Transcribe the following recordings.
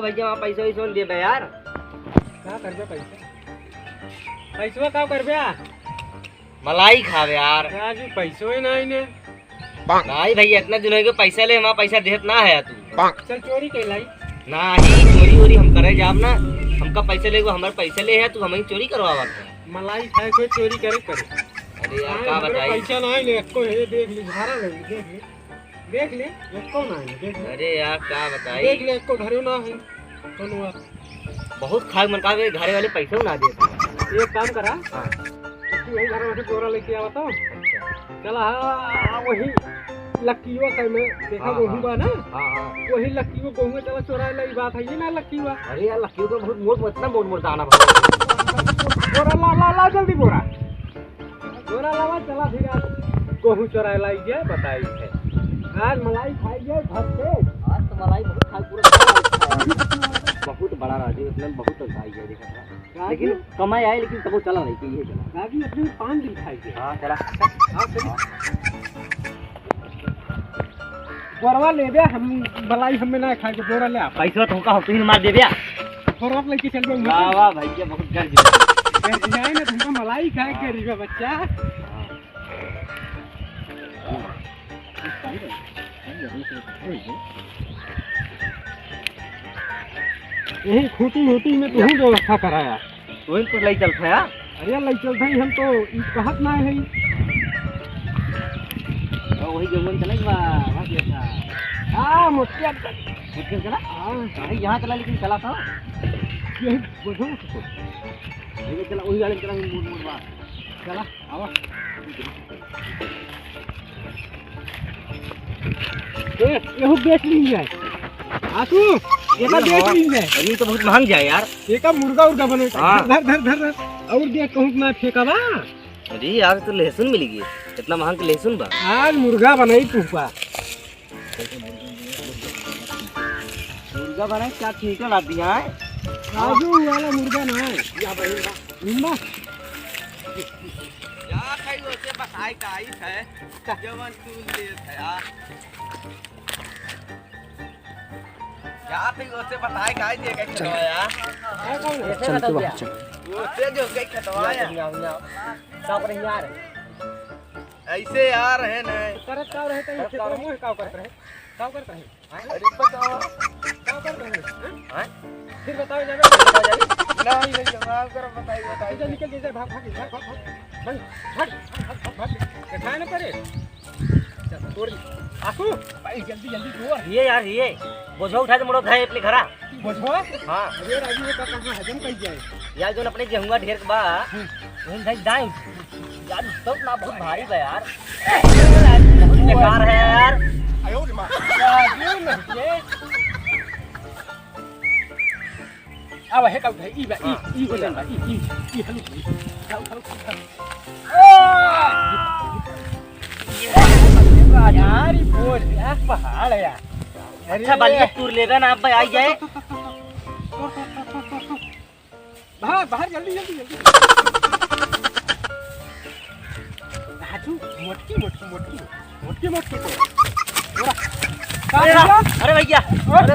हो भैया वहाँ पैसा वैसा दे बे यार। क्या करबे पैसा का करबे? मलाई खावे यार। राजू पैसो ही नहीं ने। नहीं भैया इतना दिन हो गए पैसा ले वहाँ पैसा देत ना है तू। चल चोरी कैलाई नहीं चोरी वोरी हम करे जाब ना, हमका पैसा ले हमारे पैसा ले है तू हमें चोरी करवावा है। मलाई खाए कोई चोरी करे। अरे यार क्या बताई। पैसा नहीं ले को है देख ली धारा ले देख ले एको नहीं देख ले। अरे यार क्या बताई। देख ले एको घरे ना है कोनुआ। बहुत खाग मन का घरे वाले पैसे ना देते। एक काम करा तू यही घर में बोरा लेके आवा तो चला वही लक्कीवा कह में देखा गोहू बा ना। हां वही लक्कीवा गोहू में चला चोरा ले बात है ये ना लक्कीवा। अरे यार लक्कीवा तो बहुत मोट इतना मोट दाना बोरा ला जल्दी बोरा लावा चला फिर आज गोहू चोरा लाई जाए बताई है। आज मलाई खाई जाए घर पे। आज तो मलाई बहुत खाई पूरा बहुत बड़ा राजी इसमें बहुत खाई जाए देखा। लेकिन कमाई आए लेकिन तब चला नहीं कि ये चला राजी अपने 5 दिन खाई गए। हां चला हां चल बोरवा ले दे हम मलाई हमें ना खाए के बोरा ले आ पैसा तो का तू ही मार दे दिया बोरा लेके चल गए। वाह वाह भैया बहुत गर्ज जाए ना तुमको मलाई खाए के रीवा बच्चा। यही खूटी में तू व्यवस्था कराया वही तो ले चलता है। अरे ले चलता ही हम तो कहत ना है वही जंगल चला वाह कैसा। हां मुश्किल चला हां यहाँ चला लेकिन चला था ये बुझो तो ये चला वही वाले चला मोड़ बात चला आवा ये बेच ली जाए आसू ये का बेच ली जाए। अरे तो बहुत महंग जाए यार। ये का मुर्गा बने धर और दे कहूं मैं फेंकावा। अरे यार तो लहसुन मिल गई इतना महंगा लहसुन बा। आज मुर्गा बनाई पुपा मुर्गा बनाई क्या ठीक ला दिया है। राजू वाला मुर्गा ना है या बहिंगा निम्मा या खाई होते बताई काई है जवन तू ले था या पे होते बताई काई दे के खतवाया ऐसे बता दिया वो से जो के खतवाया सब रे यार ऐसे यार है ना करत का रहे तो खेत में का करत रहे अरे बताओ का करत रहे हैं फिर बताओ जावे नहीं नहीं जवाब कर बताई जा निकल जैसे भाग खाए ना पड़े चल तोड़ आसू भाई जल्दी तोड़ ये यार ये बोझो उठा के मोड़ो खाए अपने घरा बोझो। हां अरे राजू का कहां हजम कर जाए यार जो अपने गेहुआ ढेर के बा उन भाई दाई यार तो ना बहुत भारी बा यार बहुत बेकार है यार। आयो रे मां राजू नहीं अब है का ई बा ई हो जाता ई हलू यार ये बोल यार पहाड़ है यार। अच्छा बालिया टूर लेगा ना अब आई जाए बाहर जल्दी राजू मोटकी अरे भैया ये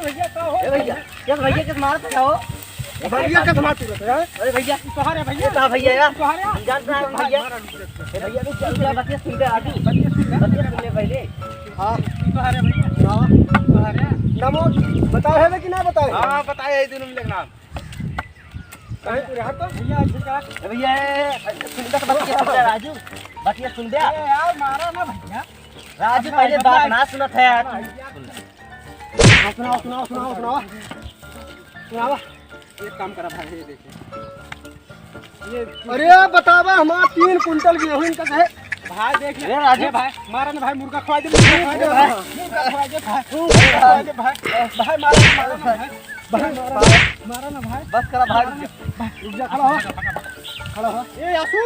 भैया का हो भैया किस मारते हो भैया का मार तू रे। अरे भैया कहां है भैया कहां भैया यार कहां है जानता है भैया भैया तो चल रहा बतिया सुन ले आजू बतिया सुन ले पहले। हां कहां है भैया हां कहां है नमो बताओ है कि ना बताओ। हां बताए है दोनों में नाम कहीं तू रहा तो भैया झुका भैया सुन ले बतिया सुन ले राजू बतिया सुन दे यार मारा ना भैया राजू पहले बात ना सुनत है यार सुनावा एक काम करा भाई ये देखिए ये अरे बतावा हमारा 3 कुंटल गेहूं इनका है भाई देख ले राजू भाई मारा ना भाई मुर्गा खवा दे भाई भाई मारा ना भाई बस करा भाई रुक जा खड़ा हो ए आसू